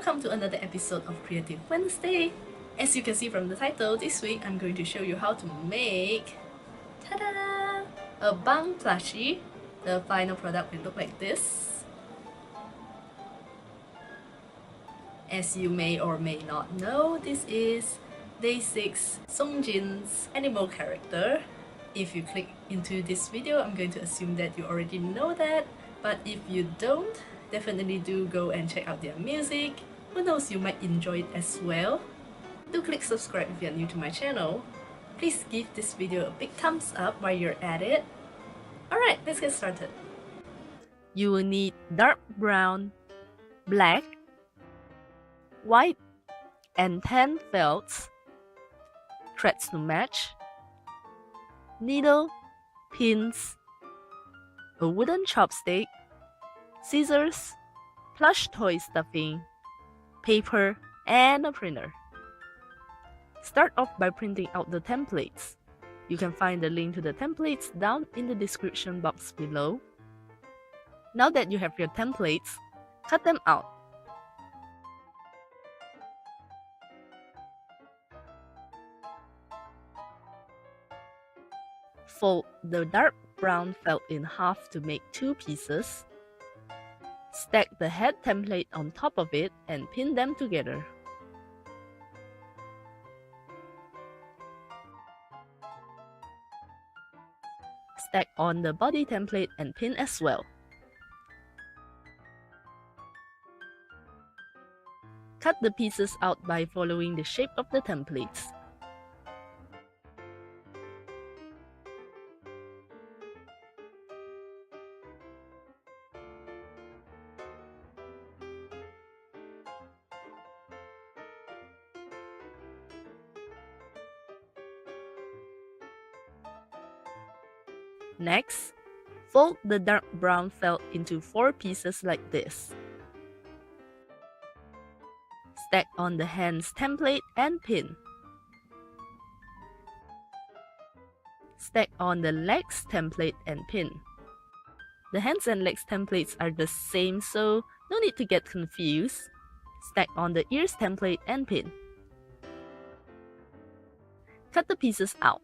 welcome to another episode of Creative Wednesday. As you can see from the title, this week I'm going to show you how to make ta-da! A Bang plushie. The final product will look like this. As you may or may not know, this is DAY6 Sungjin's animal character. If you click into this video, I'm going to assume that you already know that, but if you don't, definitely do go and check out their music. Who knows, you might enjoy it as well. Do click subscribe if you're new to my channel. Please give this video a big thumbs up while you're at it. Alright, let's get started. You will need dark brown, black, white, and tan felts, threads to match, needle, pins, a wooden chopstick, scissors, plush toy stuffing, paper, and a printer. Start off by printing out the templates. You can find the link to the templates down in the description box below. Now that you have your templates, cut them out. Fold the dark brown felt in half to make 2 pieces. Stack the head template on top of it and pin them together. Stack on the body template and pin as well. Cut the pieces out by following the shape of the templates. Next, fold the dark brown felt into 4 pieces like this. Stack on the hands template and pin. Stack on the legs template and pin. The hands and legs templates are the same, so no need to get confused. Stack on the ears template and pin. Cut the pieces out.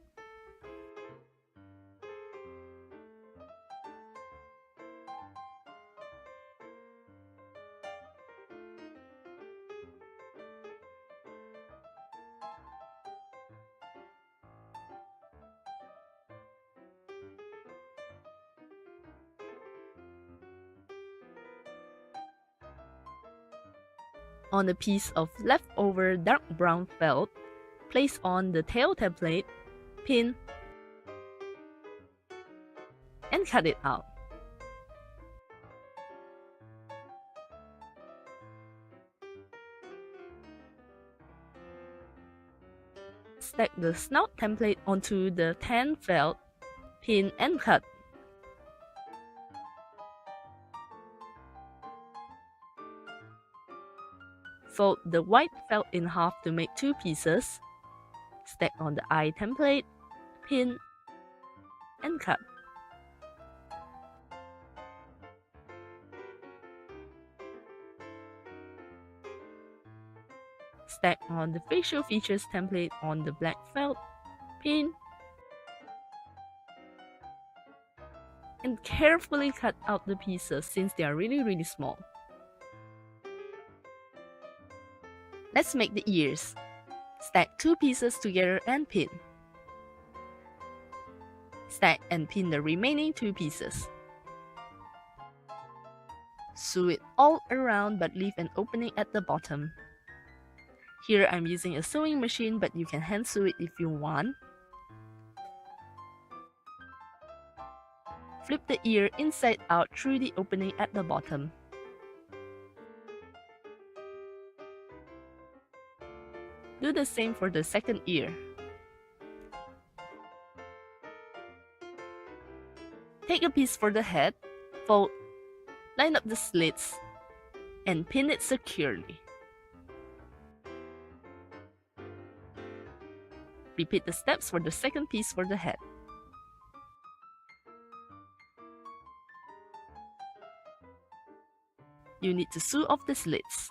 On a piece of leftover dark brown felt, place on the tail template, pin, and cut it out. Stack the snout template onto the tan felt, pin, and cut. Fold the white felt in half to make 2 pieces. Stack on the eye template, pin, and cut. Stack on the facial features template on the black felt, pin, and carefully cut out the pieces since they are really small. Let's make the ears. Stack 2 pieces together and pin. Stack and pin the remaining 2 pieces. Sew it all around but leave an opening at the bottom. Here I'm using a sewing machine, but you can hand sew it if you want. Flip the ear inside out through the opening at the bottom. Do the same for the second ear. Take a piece for the head, fold, line up the slits, and pin it securely. Repeat the steps for the second piece for the head. You need to sew off the slits.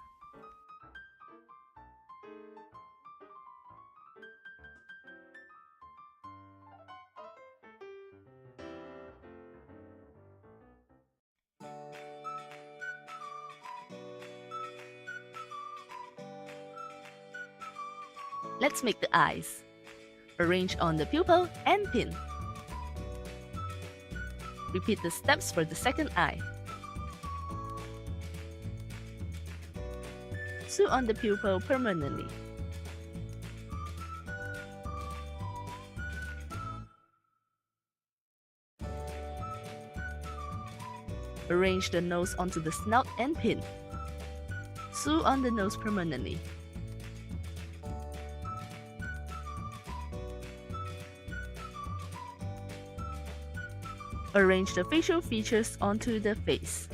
Let's make the eyes. Arrange on the pupil and pin. Repeat the steps for the second eye. Sew on the pupil permanently. Arrange the nose onto the snout and pin. Sew on the nose permanently. Arrange the facial features onto the face.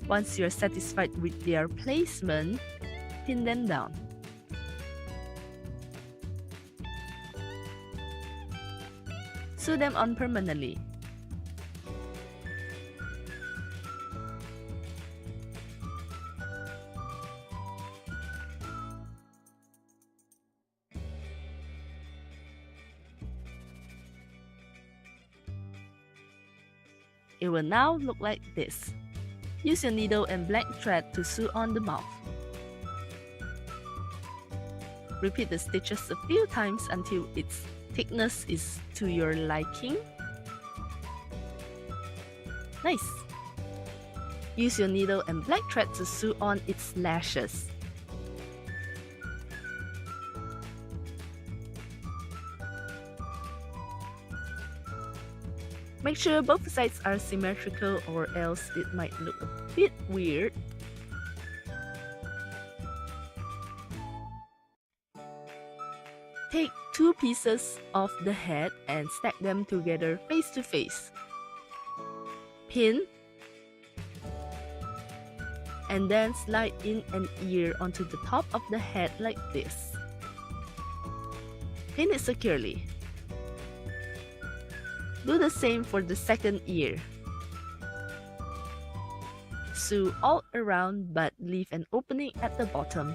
Once you're satisfied with their placement, pin them down. Sew them on permanently. It will now look like this. Use your needle and black thread to sew on the mouth. Repeat the stitches a few times until its thickness is to your liking. Nice! Use your needle and black thread to sew on its lashes. Make sure both sides are symmetrical or else it might look a bit weird. Take two pieces of the head and stack them together face to face. Pin and then slide in an ear onto the top of the head like this. Pin it securely. Do the same for the second ear. Sew all around but leave an opening at the bottom.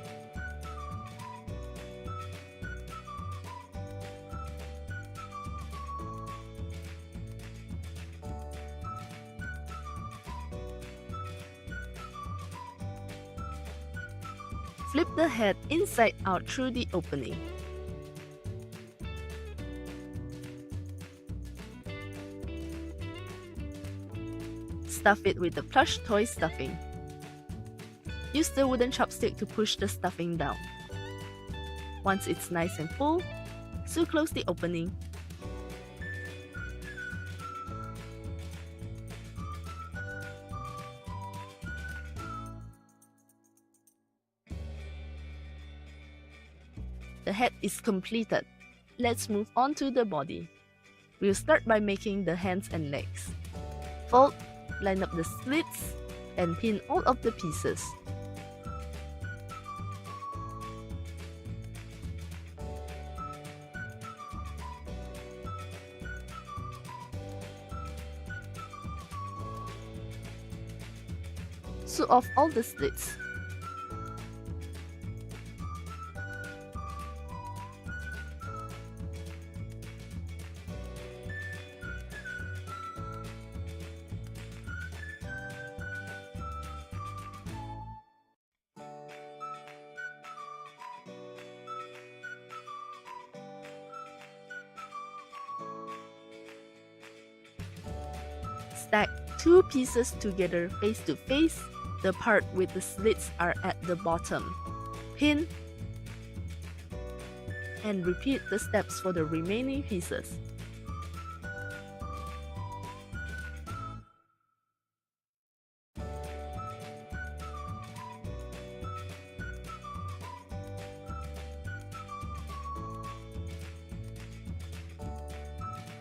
Flip the head inside out through the opening. Stuff it with the plush toy stuffing. Use the wooden chopstick to push the stuffing down. Once it's nice and full, sew close the opening. The head is completed. Let's move on to the body. We'll start by making the hands and legs. Fold, line up the slits, and pin all of the pieces. Sew off all the slits. Stack two pieces together face to face. The part with the slits are at the bottom. Pin and repeat the steps for the remaining pieces.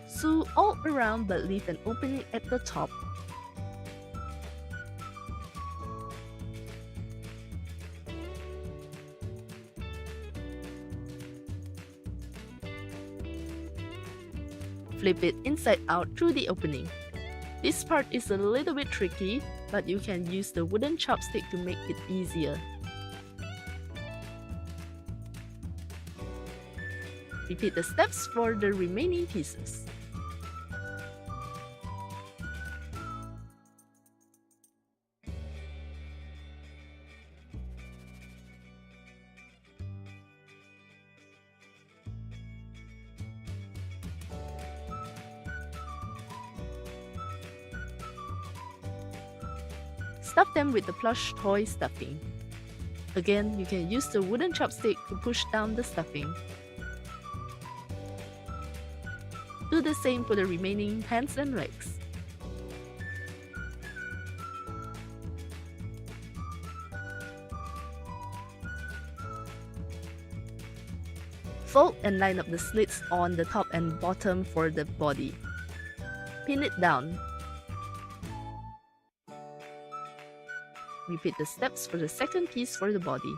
Sew all around but leave an opening at the top. Flip it inside out through the opening. This part is a little bit tricky, but you can use the wooden chopstick to make it easier. Repeat the steps for the remaining pieces. Stuff them with the plush toy stuffing. Again, you can use the wooden chopstick to push down the stuffing. Do the same for the remaining hands and legs. Fold and line up the slits on the top and bottom for the body. Pin it down. Repeat the steps for the second piece for the body.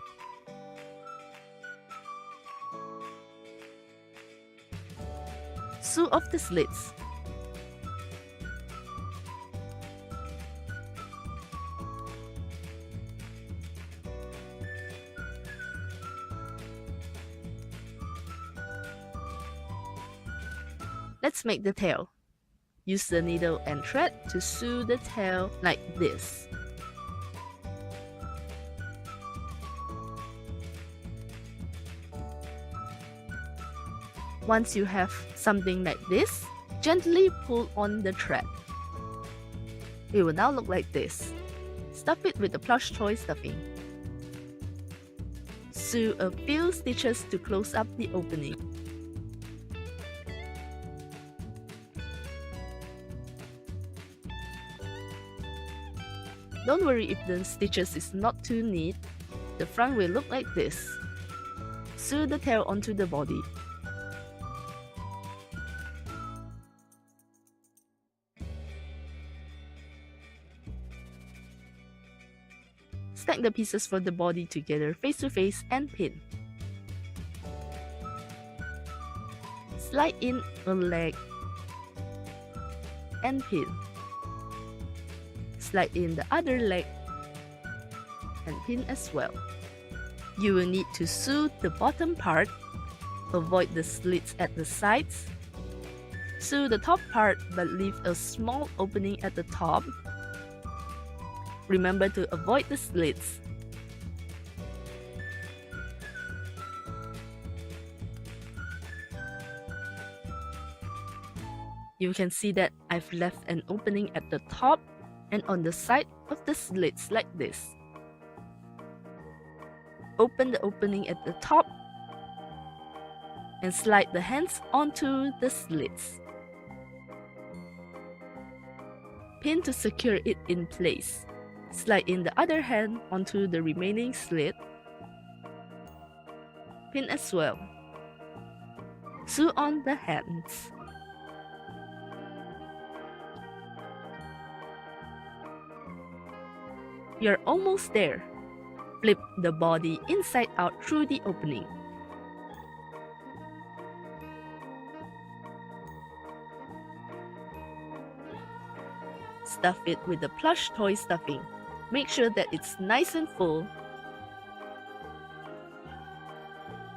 Sew off the slits. Let's make the tail. Use the needle and thread to sew the tail like this. Once you have something like this, gently pull on the thread. It will now look like this. Stuff it with the plush toy stuffing. Sew a few stitches to close up the opening. Don't worry if the stitches is not too neat. The front will look like this. Sew the tail onto the body. Stack the pieces for the body together face to face and pin. Slide in a leg and pin. Slide in the other leg and pin as well. You will need to sew the bottom part. Avoid the slits at the sides. Sew the top part but leave a small opening at the top. Remember to avoid the slits. You can see that I've left an opening at the top and on the side of the slits like this. Open the opening at the top and slide the hands onto the slits. Pin to secure it in place. Slide in the other hand onto the remaining slit. Pin as well. Sew on the hands. You're almost there. Flip the body inside out through the opening. Stuff it with the plush toy stuffing. Make sure that it's nice and full.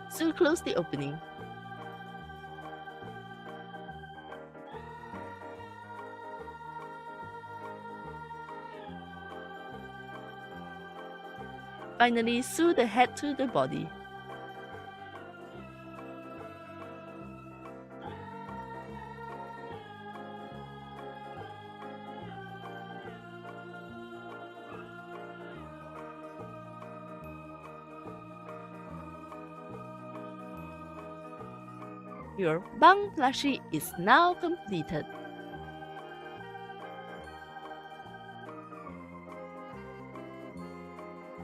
Sew close the opening. Finally, sew the head to the body. Your Bang plushie is now completed.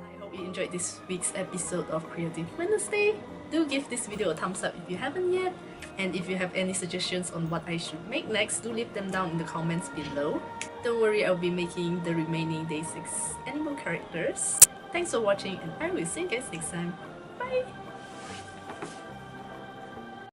I hope you enjoyed this week's episode of Creative Wednesday. Do give this video a thumbs up if you haven't yet. And if you have any suggestions on what I should make next, do leave them down in the comments below. Don't worry, I'll be making the remaining Day 6 animal characters. Thanks for watching and I will see you guys next time. Bye!